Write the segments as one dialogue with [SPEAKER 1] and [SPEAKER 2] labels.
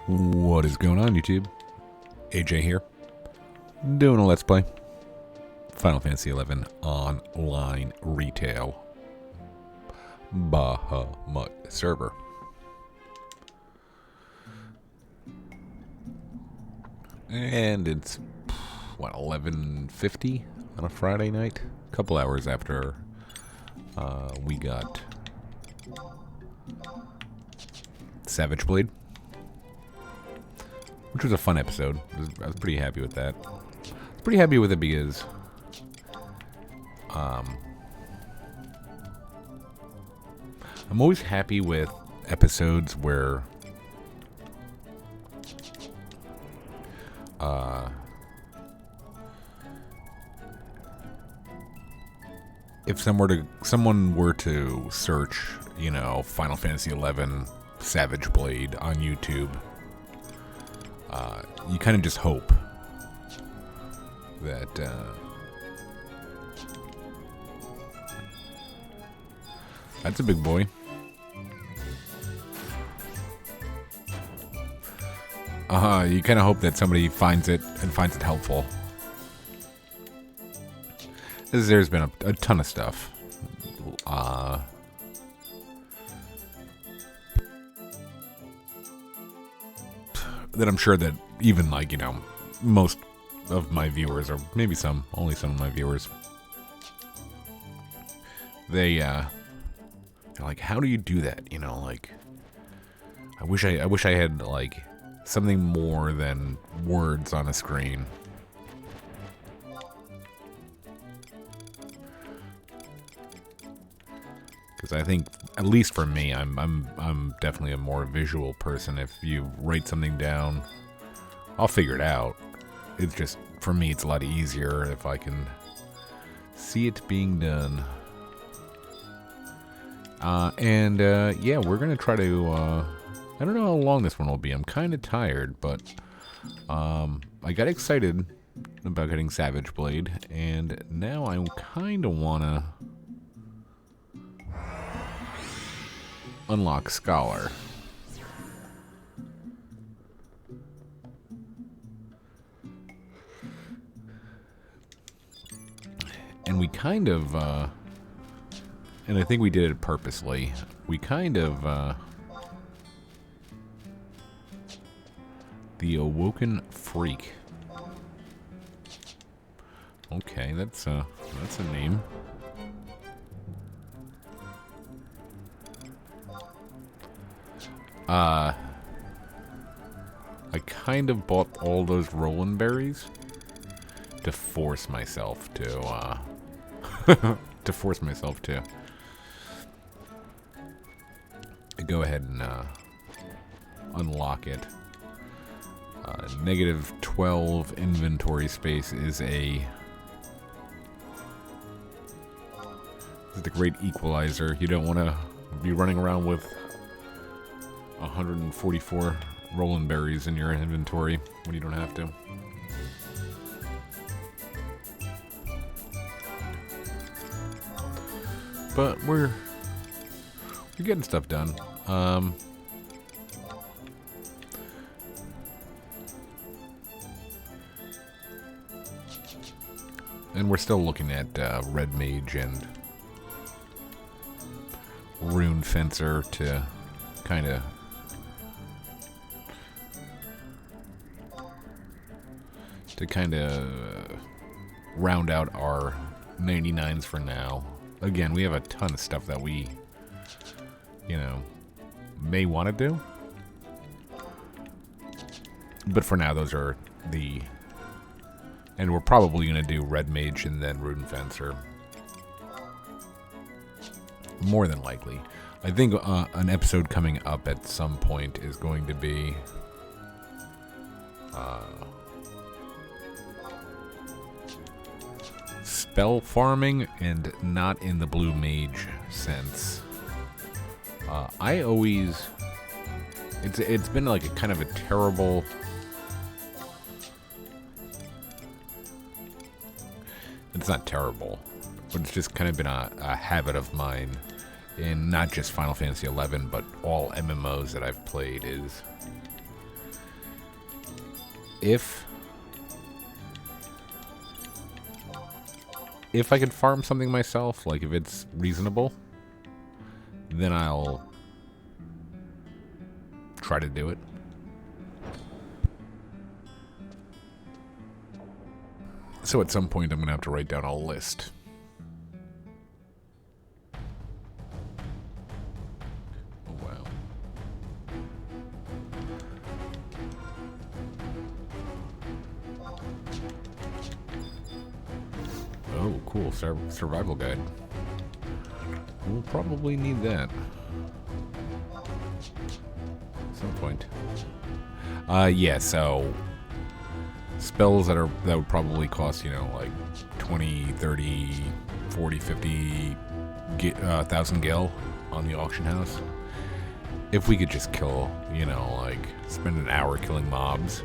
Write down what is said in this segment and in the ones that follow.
[SPEAKER 1] What is going on, YouTube? AJ here, doing a Let's Play Final Fantasy XI Online Retail Bahamut server. And it's, what, 11:50 on a Friday night? A couple hours after we got Savage Blade, which was a fun episode. I was pretty happy with that. Pretty happy with it because I'm always happy with episodes where if someone were to search, you know, Final Fantasy XI Savage Blade on YouTube, you kind of just hope that that's a big boy. You kind of hope that somebody finds it and finds it helpful. There's been a ton of stuff. That I'm sure that even, like, you know, most of my viewers, or maybe only some of my viewers, they're like, how do you do that? You know, like, I wish I had, like, something more than words on a screen. Because I think, at least for me, I'm definitely a more visual person. If you write something down, I'll figure it out. It's just, for me, it's a lot easier if I can see it being done. Yeah, we're gonna try to, I don't know how long this one will be. I'm kind of tired, but I got excited about getting Savage Blade, and now I kind of want to unlock Scholar. And we kind of, and I think we did it purposely, we kind of, the Awoken Freak. Okay, that's a name. I kind of bought all those Roland berries to force myself to, go ahead and, unlock it. Negative 12 inventory space is the great equalizer. You don't want to be running around with 144 Roland berries in your inventory when you don't have to. But we're getting stuff done. And we're still looking at Red Mage and Rune Fencer to kind of round out our 99s for now. Again, we have a ton of stuff that we, you know, may want to do. But for now, those are the... And we're probably going to do Red Mage and then Rune Fencer. More than likely. I think an episode coming up at some point is going to be... spell farming, and not in the blue mage sense. I always... It's been like a kind of a terrible... It's not terrible, but it's just kind of been a habit of mine in not just Final Fantasy XI, but all MMOs that I've played, is if I could farm something myself, like if it's reasonable, then I'll try to do it. So at some point I'm going to have to write down a list. Oh, wow. Oh, cool. Survival guide. We'll probably need that. At some point. Yeah, so spells that would probably cost, like 20, 30, 40, 50 thousand gil on the auction house. If we could just kill, like spend an hour killing mobs,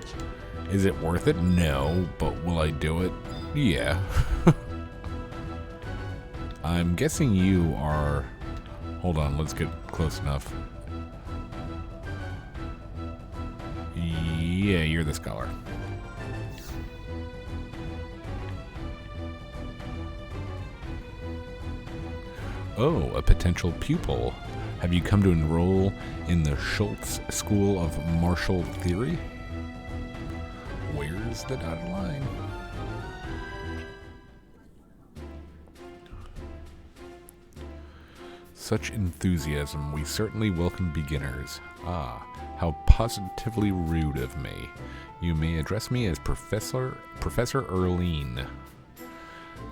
[SPEAKER 1] is it worth it? No, but will I do it? Yeah. I'm guessing you are... Hold on, let's get close enough. Yeah, you're the scholar. Oh, a potential pupil. Have you come to enroll in the Schultz School of Martial Theory? Where's the dotted line? Such enthusiasm. We certainly welcome beginners. Ah, how positively rude of me. You may address me as Professor Erline.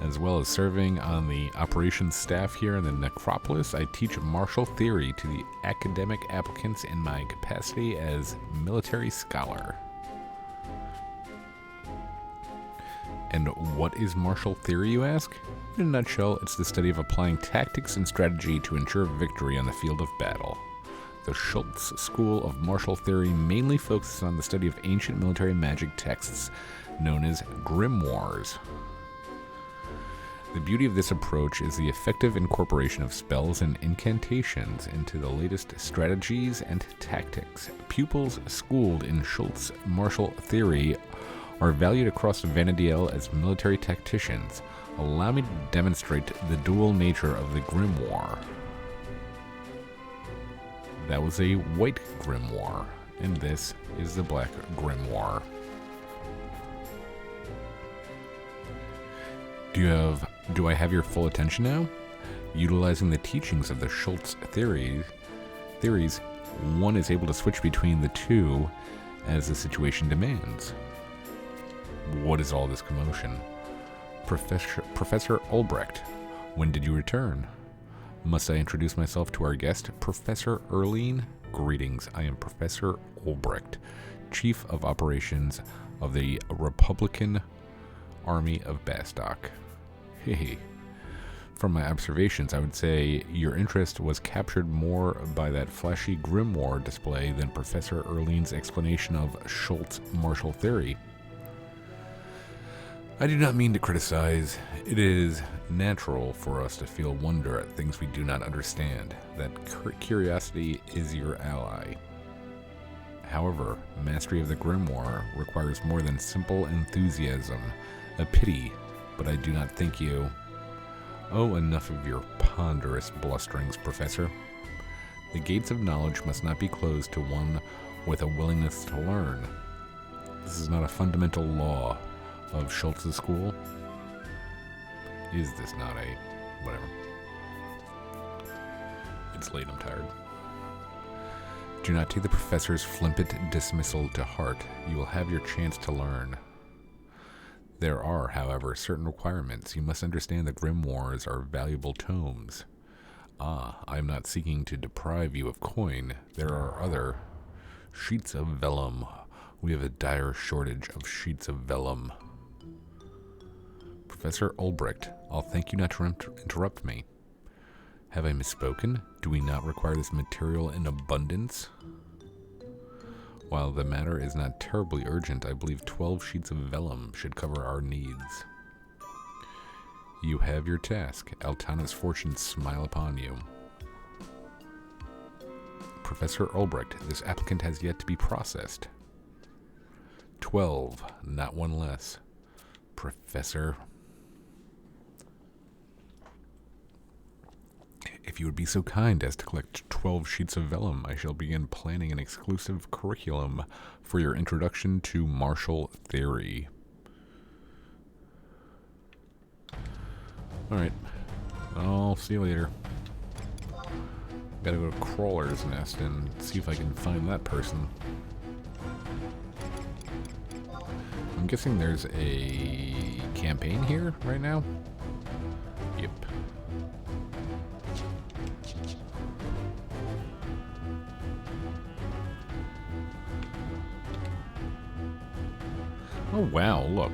[SPEAKER 1] As well as serving on the operations staff here in the Necropolis, I teach martial theory to the academic applicants in my capacity as military scholar. And what is martial theory, you ask? In a nutshell, it's the study of applying tactics and strategy to ensure victory on the field of battle. The Schultz School of Martial Theory mainly focuses on the study of ancient military magic texts known as grimoires. The beauty of this approach is the effective incorporation of spells and incantations into the latest strategies and tactics. Pupils schooled in Schultz martial theory are valued across Vanadiel as military tacticians. Allow me to demonstrate the dual nature of the grimoire. That was a white grimoire, and this is the black grimoire. Do I have your full attention now? Utilizing the teachings of the Schultz theories, one is able to switch between the two as the situation demands. What is all this commotion? Professor Ulbrecht, when did you return? Must I introduce myself to our guest, Professor Erline? Greetings, I am Professor Ulbrecht, Chief of Operations of the Republican Army of Bastok. Hey. From my observations, I would say your interest was captured more by that flashy grimoire display than Professor Erline's explanation of Schultz martial theory. I do not mean to criticize. It is natural for us to feel wonder at things we do not understand. That curiosity is your ally. However, mastery of the grimoire requires more than simple enthusiasm. A pity, but I do not think you... Oh, enough of your ponderous blusterings, Professor. The gates of knowledge must not be closed to one with a willingness to learn. This is not a fundamental law of Schultz's school. Is this not a... whatever. It's late, I'm tired. Do not take the professor's flippant dismissal to heart. You will have your chance to learn. There are, however, certain requirements. You must understand that grimoires are valuable tomes. Ah, I am not seeking to deprive you of coin. There are other sheets of vellum. We have a dire shortage of sheets of vellum. Professor Ulbrecht, I'll thank you not to interrupt me. Have I misspoken? Do we not require this material in abundance? While the matter is not terribly urgent, I believe 12 sheets of vellum should cover our needs. You have your task. Altana's fortunes smile upon you. Professor Ulbrecht, this applicant has yet to be processed. 12, not one less. Professor. If you would be so kind as to collect 12 sheets of vellum, I shall begin planning an exclusive curriculum for your introduction to martial theory. Alright. I'll see you later. Gotta go to Crawler's Nest and see if I can find that person. I'm guessing there's a campaign here right now? Yep. Oh wow, look.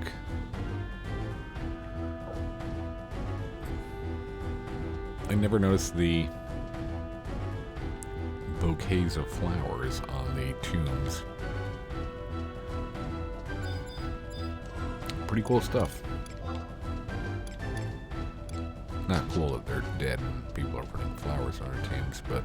[SPEAKER 1] I never noticed the bouquets of flowers on the tombs. Pretty cool stuff. Not cool that they're dead and people are putting flowers on their tombs, but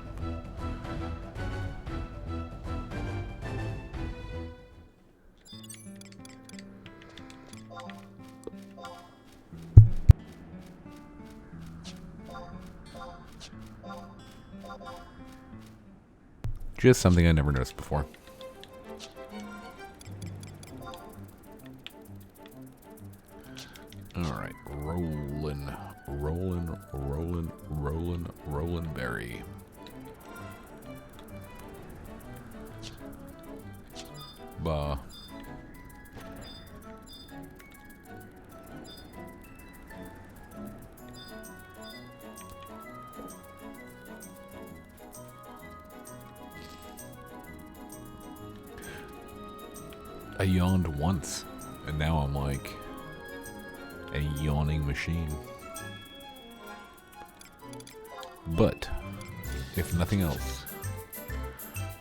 [SPEAKER 1] just something I never noticed before. Alright, Rollin' Berry. Bah. I yawned once, and now I'm like a yawning machine. But, if nothing else,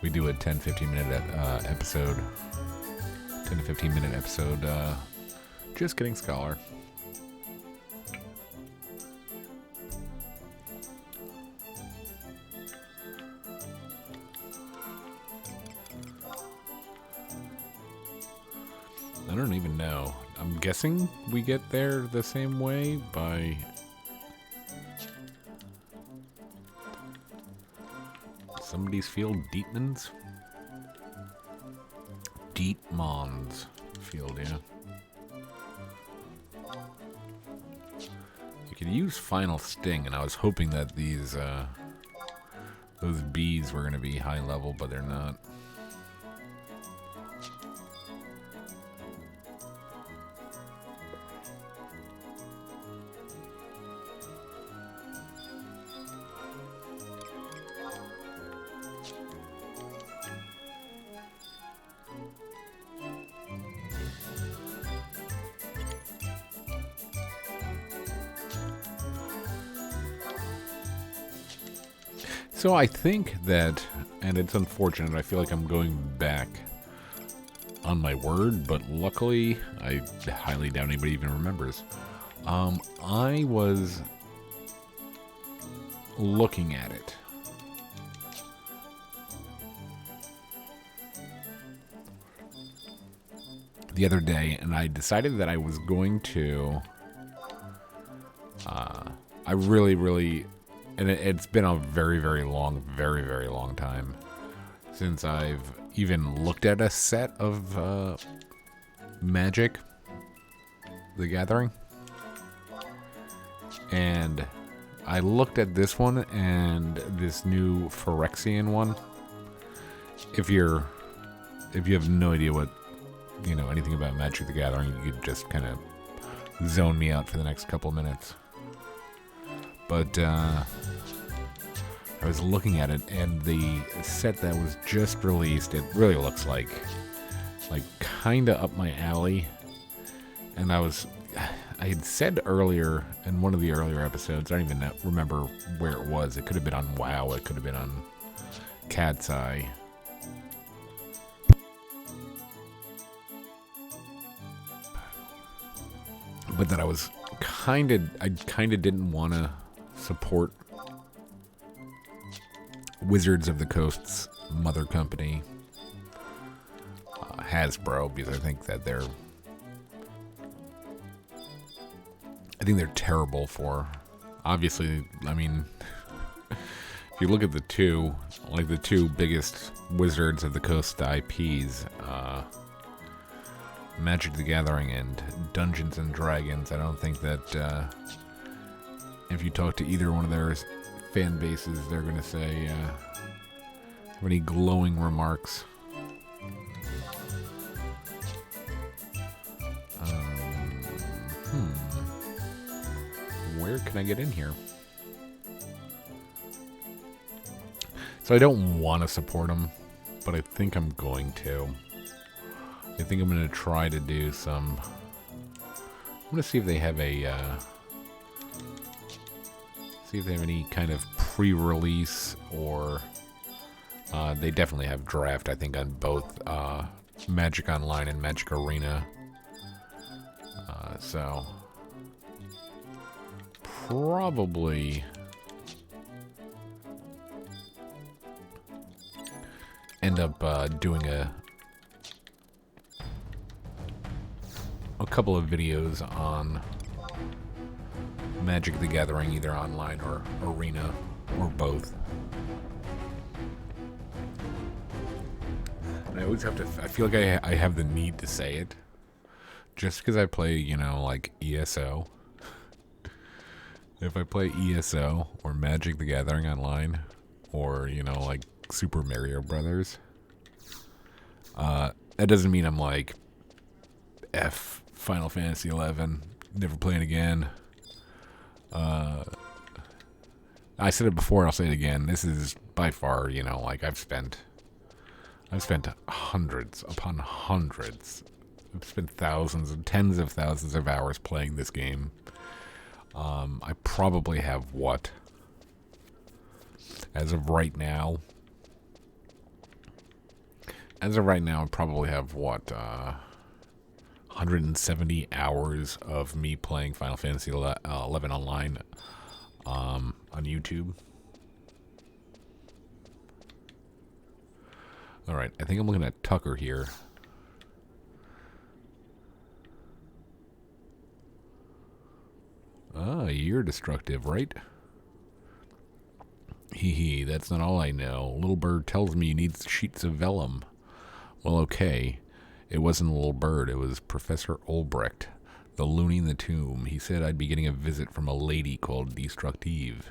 [SPEAKER 1] we do a 10-15 minute episode. 10 to 15 minute episode, just kidding, Scholar. I don't even know. I'm guessing we get there the same way by somebody's field, Dietmann's? Dietmann's field, yeah. You could use Final Sting, and I was hoping that these, those bees were going to be high level, but they're not. So I think that, and it's unfortunate, I feel like I'm going back on my word, but luckily, I highly doubt anybody even remembers. I was looking at it. The other day, and I decided that I was going to, I really, and it's been a very long time since I've even looked at a set of Magic: The Gathering. And I looked at this one and this new Phyrexian one. If you have no idea what, anything about Magic: The Gathering, you could just kind of zone me out for the next couple minutes. But I was looking at it, and the set that was just released, it really looks like kind of up my alley. And I had said earlier in one of the earlier episodes, I don't even remember where it was. It could have been on WoW. It could have been on Cat's Eye. But that I kind of didn't want to support Wizards of the Coast's mother company, Hasbro, because I think that they're terrible for. Obviously, I mean, if you look at the two biggest Wizards of the Coast IPs, Magic the Gathering and Dungeons and Dragons, I don't think that if you talk to either one of their fan bases, they're going to say have any glowing remarks. Where can I get in here? So I don't want to support them, but I think I'm going to. I think I'm going to try to do some. I'm going to see if they have any kind of pre-release, or they definitely have draft, I think, on both Magic Online and Magic Arena. So probably end up doing a couple of videos on Magic the Gathering, either online or arena, or both. And I always have to, I feel like I have the need to say it, just because I play, like ESO. If I play ESO or Magic the Gathering online, or, like Super Mario Brothers, that doesn't mean I'm like, F Final Fantasy 11, never playing again. I said it before, I'll say it again. This is by far, like I've spent hundreds upon hundreds. I've spent thousands and tens of thousands of hours playing this game. I probably have as of right now, I probably have 170 hours of me playing Final Fantasy 11 online on YouTube. Alright, I think I'm looking at Tucker here. Ah, you're destructive, right? Hee, that's not all I know. Little Bird tells me you need sheets of vellum. Well, okay. It wasn't a little bird, it was Professor Olbrecht, the loony in the tomb. He said I'd be getting a visit from a lady called Destructive,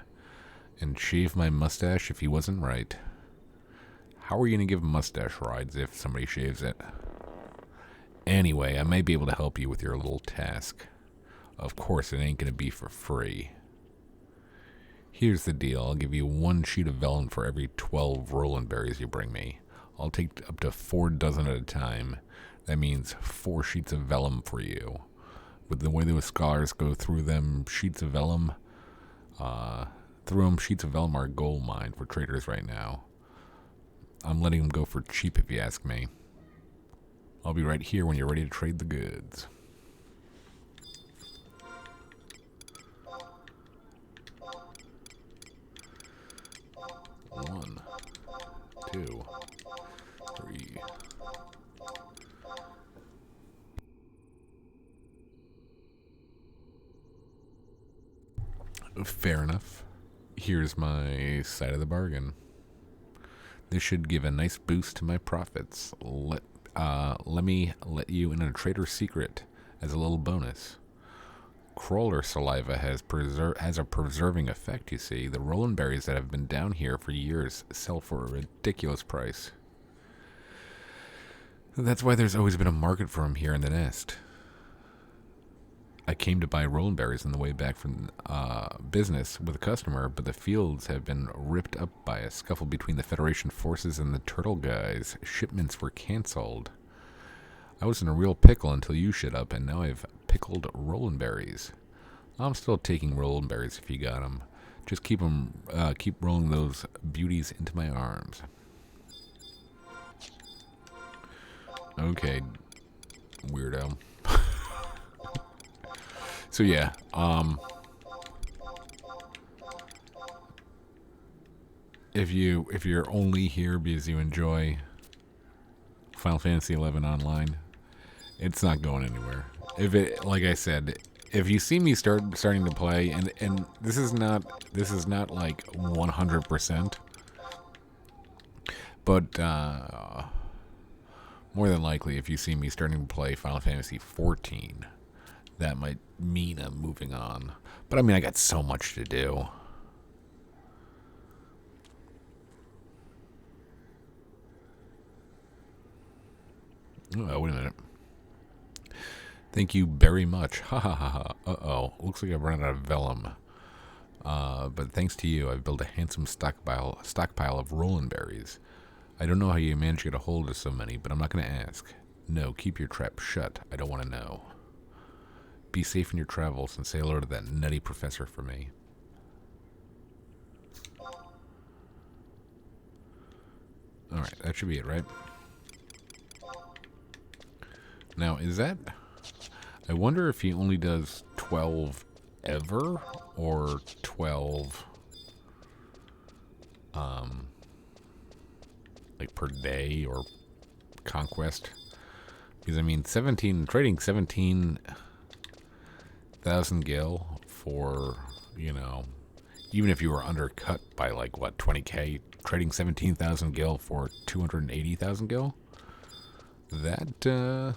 [SPEAKER 1] and shave my mustache if he wasn't right. How are you going to give mustache rides if somebody shaves it? Anyway, I might be able to help you with your little task. Of course, it ain't going to be for free. Here's the deal. I'll give you 1 sheet of vellum for every 12 Roland berries you bring me. I'll take up to 4 dozen at a time. That means 4 sheets of vellum for you. With the way those scholars go through them sheets of vellum, sheets of vellum are a gold mine for traders right now. I'm letting them go for cheap if you ask me. I'll be right here when you're ready to trade the goods. One, 2, 3. Fair enough. Here's my side of the bargain. This should give a nice boost to my profits. Let me let you in a trader's secret as a little bonus. Crawler saliva has a preserving effect, you see. The Roland berries that have been down here for years sell for a ridiculous price. That's why there's always been a market for them here in the nest. I came to buy Roland berries on the way back from business with a customer, but the fields have been ripped up by a scuffle between the Federation forces and the turtle guys. Shipments were canceled. I was in a real pickle until you showed up, and now I've pickled Roland berries. I'm still taking Roland berries if you got them. Just keep rolling those beauties into my arms. Okay, weirdo. So yeah, if you're only here because you enjoy Final Fantasy 11 online. It's not going anywhere. If it, like I said, if you see me starting to play, and this is not like 100%, but more than likely, if you see me starting to play Final Fantasy 14, that might mean I'm moving on. But I mean, I got so much to do. Oh, wait a minute. Thank you very much. Ha ha ha ha. Uh-oh. Looks like I've run out of vellum. But thanks to you, I've built a handsome stockpile of Roland berries. I don't know how you managed to get a hold of so many, but I'm not going to ask. No, keep your trap shut. I don't want to know. Be safe in your travels and say hello to that nutty professor for me. Alright, that should be it, right? Now, is that... I wonder if he only does 12 ever, or 12... like per day, or conquest. Because, I mean, trading 17,000 gil for, you know, even if you were undercut by, like, what, 20k, trading 17,000 gil for 280,000 gil? That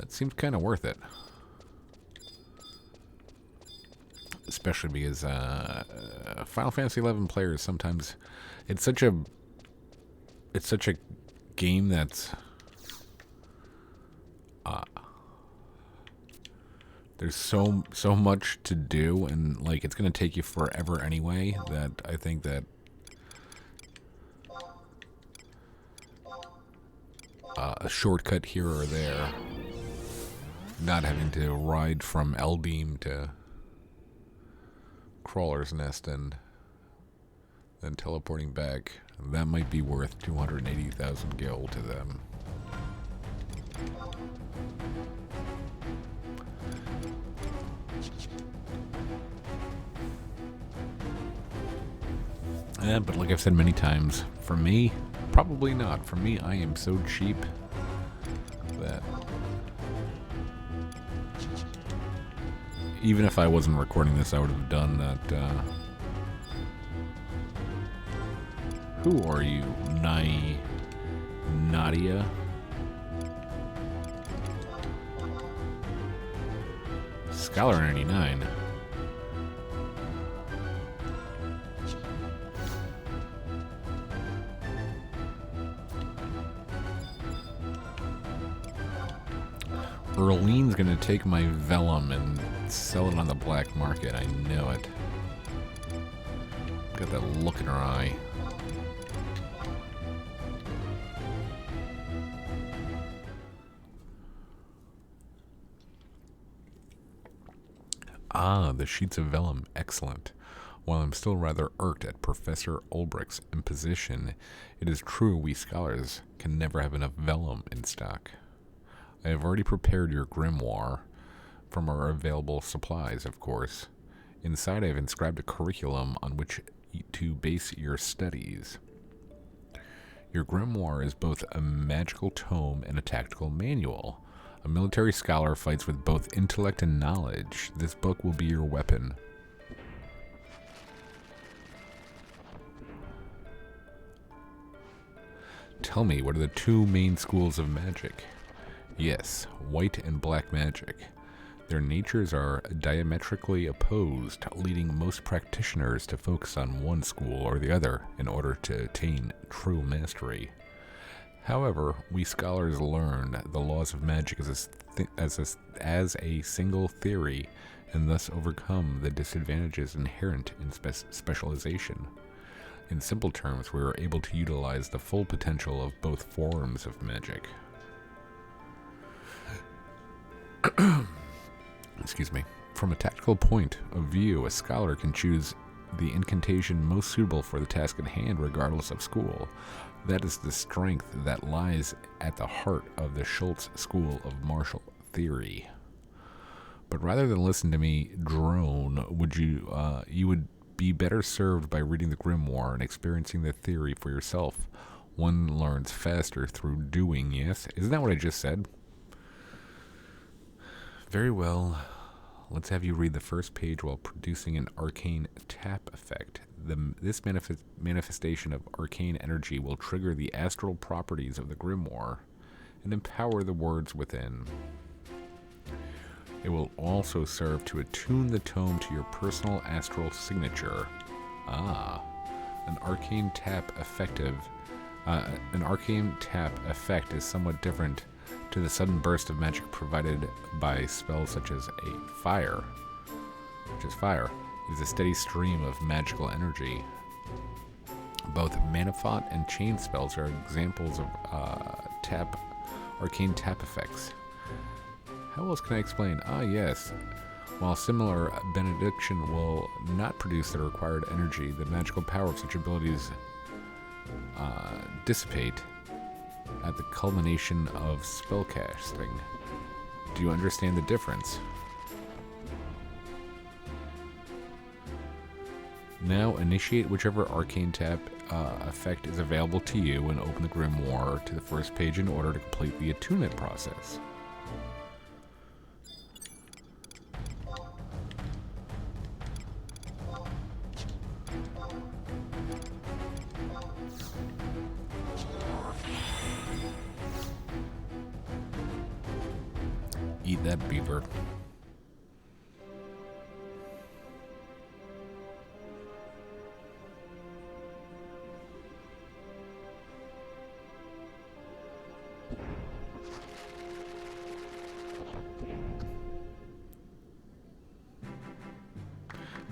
[SPEAKER 1] seems kind of worth it. Especially because Final Fantasy 11 players sometimes it's such a game that's there's so much to do, and like it's gonna take you forever anyway, that I think that a shortcut here or there, not having to ride from Elbeam to Crawler's Nest and then teleporting back, that might be worth 280,000 gil to them. Yeah, but like I've said many times, for me, probably not. For me, I am so cheap that even if I wasn't recording this, I would have done that. Who are you, Nadia? Scholar 99. Erlene's gonna take my vellum and sell it on the black market. I know it. Got that look in her eye. Ah, the sheets of vellum. Excellent. While I'm still rather irked at Professor Ulbricht's imposition, it is true we scholars can never have enough vellum in stock. I have already prepared your grimoire from our available supplies, of course. Inside I have inscribed a curriculum on which to base your studies. Your grimoire is both a magical tome and a tactical manual. A military scholar fights with both intellect and knowledge. This book will be your weapon. Tell me, what are the two main schools of magic? Yes, white and black magic. Their natures are diametrically opposed, leading most practitioners to focus on one school or the other in order to attain true mastery. However, we scholars learn the laws of magic as a single theory, and thus overcome the disadvantages inherent in specialization. In simple terms, we are able to utilize the full potential of both forms of magic. Excuse me. From a tactical point of view, a scholar can choose the incantation most suitable for the task at hand regardless of school. That is the strength that lies at the heart of the Schultz School of Martial Theory. But rather than listen to me drone, you would be better served by reading the grimoire and experiencing the theory for yourself. One learns faster through doing, yes? Isn't that what I just said? Very well. Let's have you read the first page while producing an arcane tap effect. This manifestation of arcane energy will trigger the astral properties of the grimoire and empower the words within. It will also serve to attune the tome to your personal astral signature. An arcane tap effect is somewhat different to the sudden burst of magic provided by spells such as fire. It is a steady stream of magical energy. Both Manafont and Chain spells are examples of arcane tap effects. How else can I explain? Yes. While similar, Benediction will not produce the required energy. The magical power of such abilities dissipate at the culmination of spellcasting. Do you understand the difference? Now initiate whichever arcane tap effect is available to you and open the grimoire to the first page in order to complete the attunement process. Eat that beaver.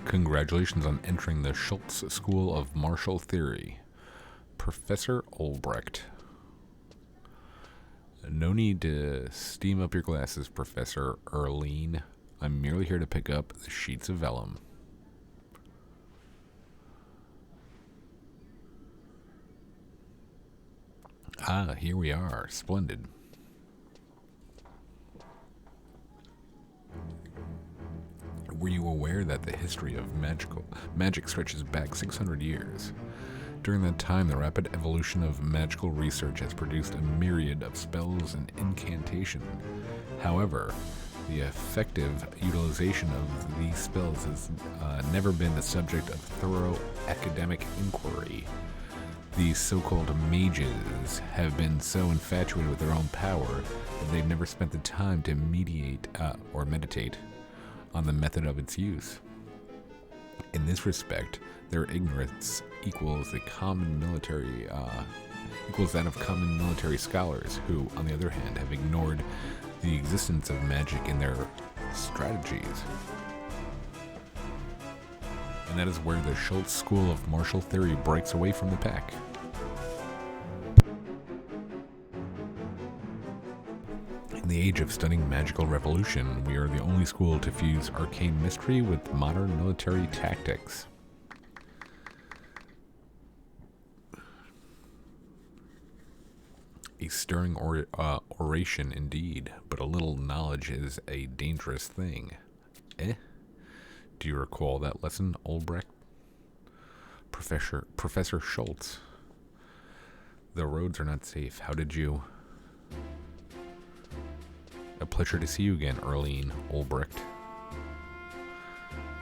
[SPEAKER 1] Congratulations on entering the Schultz School of Martial Theory. Professor Olbrecht. No need to steam up your glasses, Professor Erline. I'm merely here to pick up the sheets of vellum. Here we are. Splendid. Were you aware that the history of magic stretches back 600 years? During that time, the rapid evolution of magical research has produced a myriad of spells and incantation. However, the effective utilization of these spells has never been the subject of thorough academic inquiry. These so-called mages have been so infatuated with their own power that they've never spent the time to meditate on the method of its use. In this respect, their ignorance equals that of common military scholars who, on the other hand, have ignored the existence of magic in their strategies. And that is where the Schultz School of Martial Theory breaks away from the pack. In the age of stunning magical revolution, we are the only school to fuse arcane mystery with modern military tactics. A stirring oration indeed, but a little knowledge is a dangerous thing. Do you recall that lesson, Olbrecht? Professor Schultz. The roads are not safe. How did you... A pleasure to see you again, Erline Olbrecht.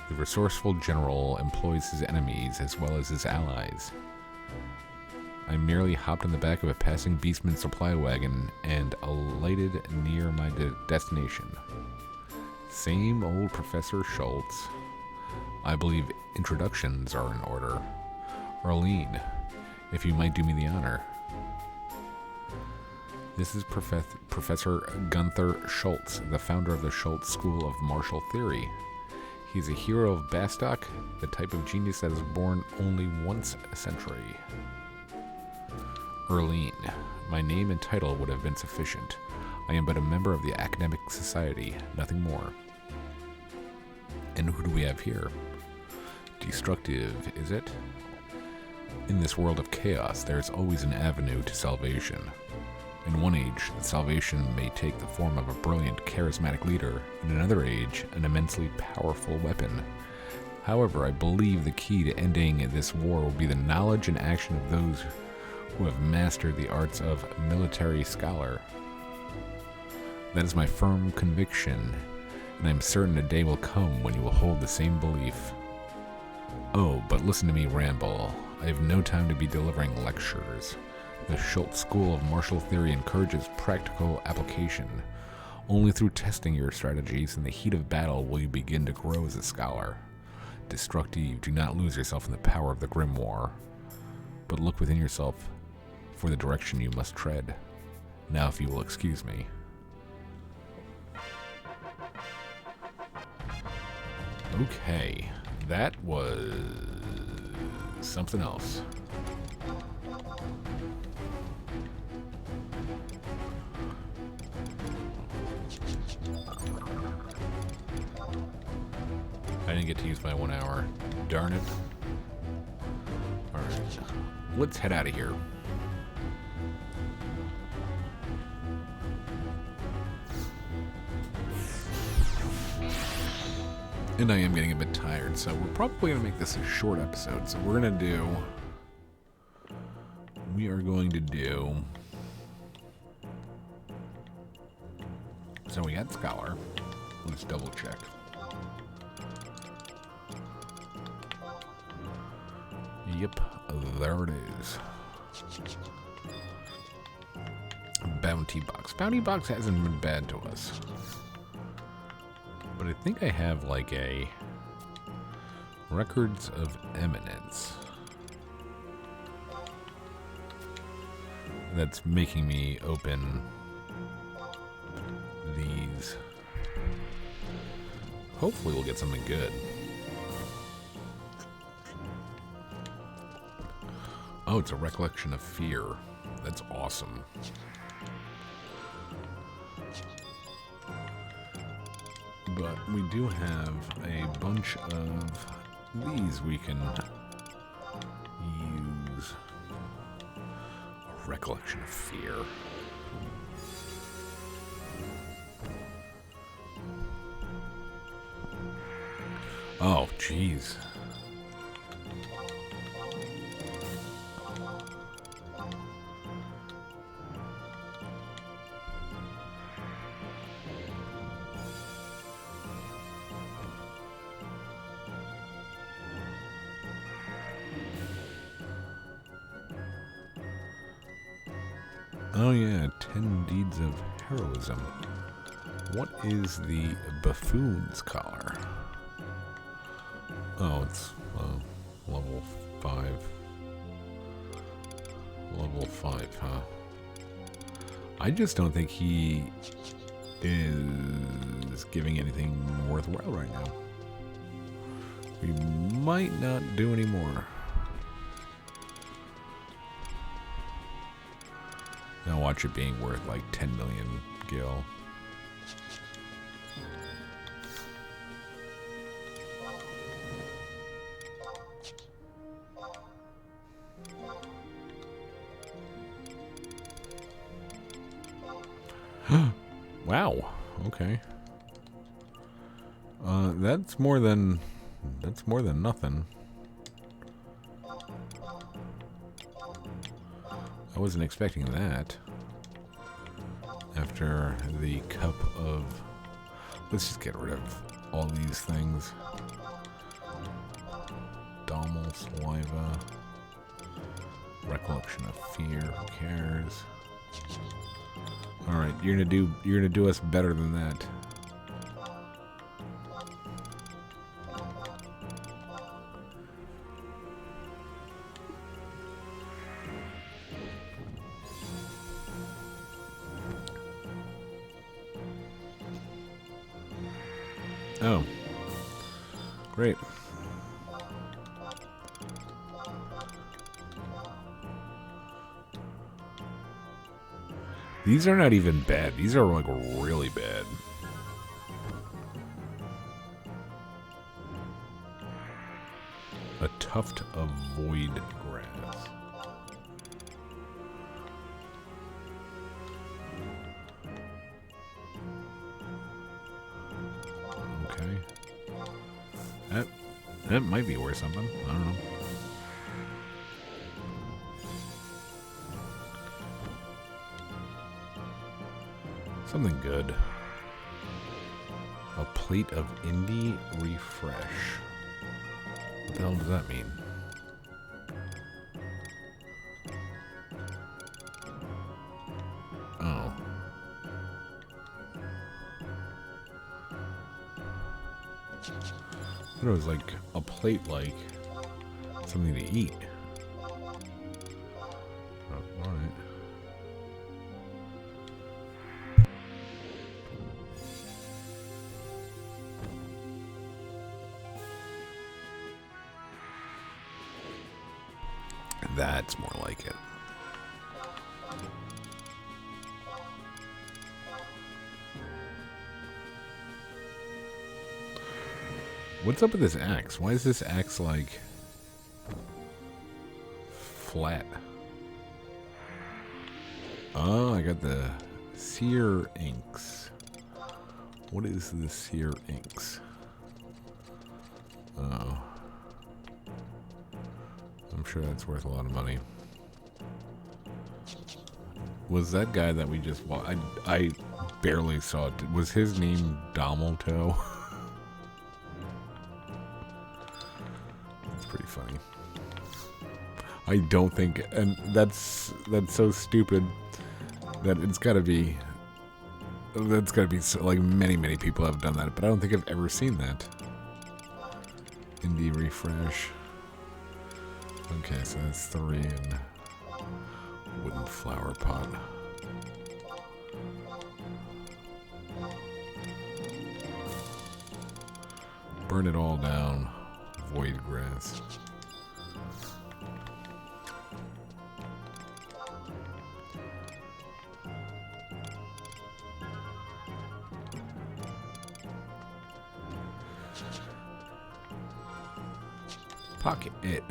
[SPEAKER 1] The resourceful general employs his enemies as well as his allies. I merely hopped on the back of a passing beastman supply wagon and alighted near my destination. Same old Professor Schultz. I believe introductions are in order. Erline, if you might do me the honor. This is Professor Gunther Schultz, the founder of the Schultz School of Martial Theory. He's a hero of Bastock, the type of genius that is born only once a century. Erline, my name and title would have been sufficient. I am but a member of the academic society, nothing more. And who do we have here? Destructive, is it? In this world of chaos, there is always an avenue to salvation. In one age, salvation may take the form of a brilliant, charismatic leader. In another age, an immensely powerful weapon. However, I believe the key to ending this war will be the knowledge and action of those who have mastered the arts of military scholar. That is my firm conviction, and I am certain a day will come when you will hold the same belief. Oh, but listen to me ramble. I have no time to be delivering lectures. The Schultz School of Martial Theory encourages practical application. Only through testing your strategies in the heat of battle will you begin to grow as a scholar. Destructive, do not lose yourself in the power of the grimoire, but look within yourself for the direction you must tread. Now, if you will excuse me. Okay, that was something else. I didn't get to use my 1 hour. Darn it. Alright, let's head out of here. And I am getting a bit tired, so we're probably going to make this a short episode. So we are going to do, so we got Scholar. Let's double check. Yep, there it is. Bounty Box. Bounty Box hasn't been bad to us. But I think I have like a Records of Eminence that's making me open these. Hopefully we'll get something good. Oh, it's a Recollection of Fear. That's awesome. But we do have a bunch of these we can use. A Recollection of Fear. Oh, jeez. Oh yeah, 10 Deeds of Heroism. What is the Buffoon's Collar? Oh, it's level 5. Level 5, huh? I just don't think he is giving anything worthwhile right now. We might not do any more. Now watch it being worth like 10 million gil. Wow. Okay. That's more than nothing. I wasn't expecting that. After the cup of... Let's just get rid of all these things. Dommel, Saliva. Recollection of Fear. Who cares? Alright, you're gonna do us better than that. Oh. Great. These are not even bad. These are like really bad. A tuft of void grass. Okay. That might be worth something. I don't know. Something good. A plate of indie refresh. What the hell does that mean? Oh. I thought it was like a plate, like something to eat. Oh, alright. That's more like it. What's up with this axe? Why is this axe like flat? Oh, I got the Seer Inks. What is the Seer Inks? Oh. I'm sure that's worth a lot of money. Was that guy that we just watched? I barely saw it. Was his name Domalto? That's pretty funny. I don't think, and that's so stupid that it's gotta be. That's gotta be so, like many people have done that, but I don't think I've ever seen that. Indie refresh. Okay, so that's 3 in wooden flower pot. Burn it all down. Void grass. Pocket it.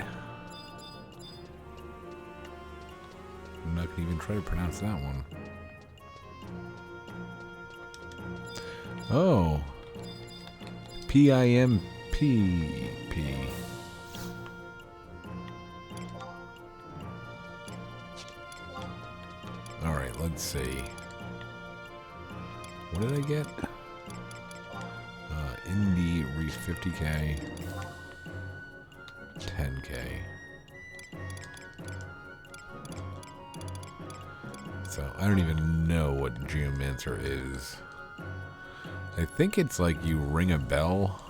[SPEAKER 1] I'm not gonna even try to pronounce that one. Oh. P-I-M-P-P. Alright, let's see. What did I get? Indie reach 50k. 10k. So, I don't even know what Geomancer is. I think it's like you ring a bell.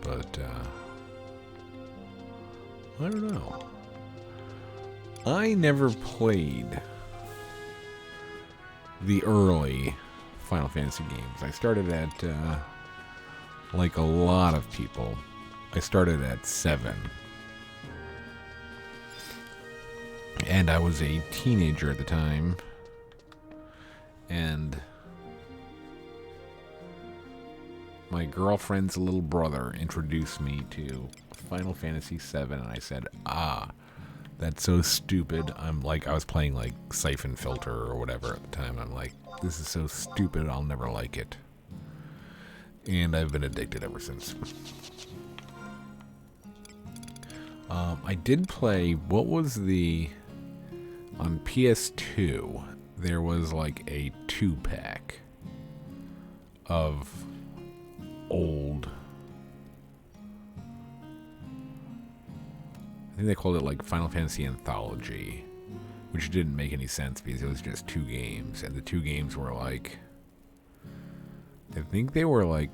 [SPEAKER 1] But, I don't know. I never played the early Final Fantasy games. I started at, like a lot of people, I started at 7. And I was a teenager at the time. And my girlfriend's little brother introduced me to Final Fantasy 7, and I said, ah, that's so stupid. I was playing like Siphon Filter or whatever at the time. I'm like, this is so stupid, I'll never like it. And I've been addicted ever since. I did play, what was the, on PS2, there was like a 2-pack of old, I think they called it like Final Fantasy Anthology, which didn't make any sense because it was just 2 games, and the 2 games were like, I think they were like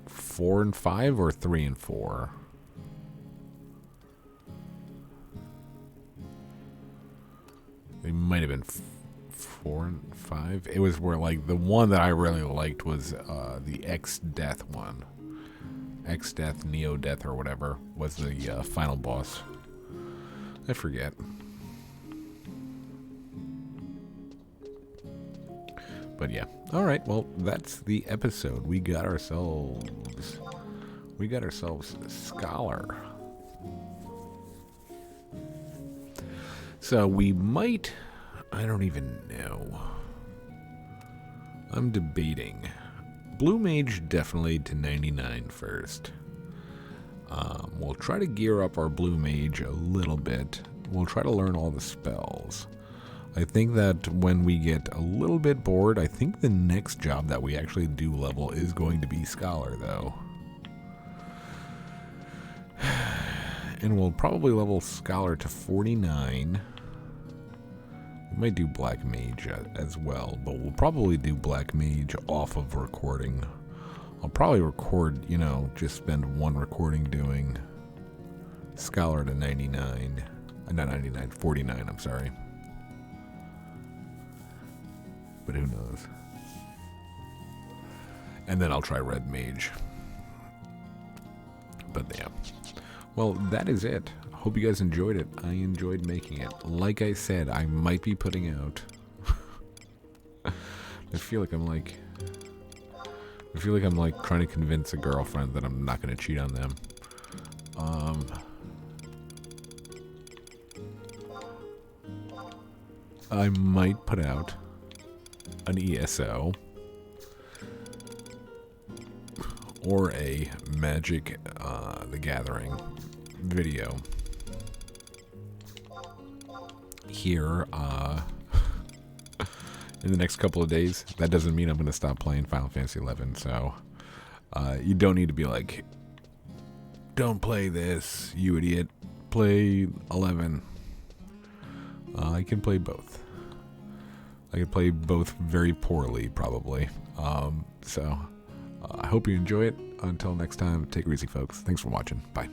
[SPEAKER 1] 4 and 5 or 3 and 4. They might have been 4 and 5. It was where like the one that I really liked was the X-Death one. X-Death, Neo-Death or whatever was the final boss. I forget. But yeah. Alright, well, that's the episode. We got ourselves a scholar. So we might, I don't even know. I'm debating. Blue Mage definitely to 99 first. We'll try to gear up our blue mage a little bit. We'll try to learn all the spells. I think that when we get a little bit bored, I think the next job that we actually do level is going to be Scholar, though. And we'll probably level Scholar to 49. We might do Black Mage as well, but we'll probably do Black Mage off of recording. I'll probably record, you know, just spend one recording doing Scholar to 99. Not 99, 49, I'm sorry. But who knows? And then I'll try Red Mage. But yeah. Well, that is it. Hope you guys enjoyed it. I enjoyed making it. Like I said, I might be putting out... I feel like I'm like trying to convince a girlfriend that I'm not going to cheat on them. I might put out an ESO or a Magic the Gathering video here in the next couple of days. That doesn't mean I'm going to stop playing Final Fantasy XI, so you don't need to be like, don't play this, you idiot. Play 11. I can play both. I can play both very poorly, probably. So I hope you enjoy it. Until next time, take it easy, folks. Thanks for watching. Bye.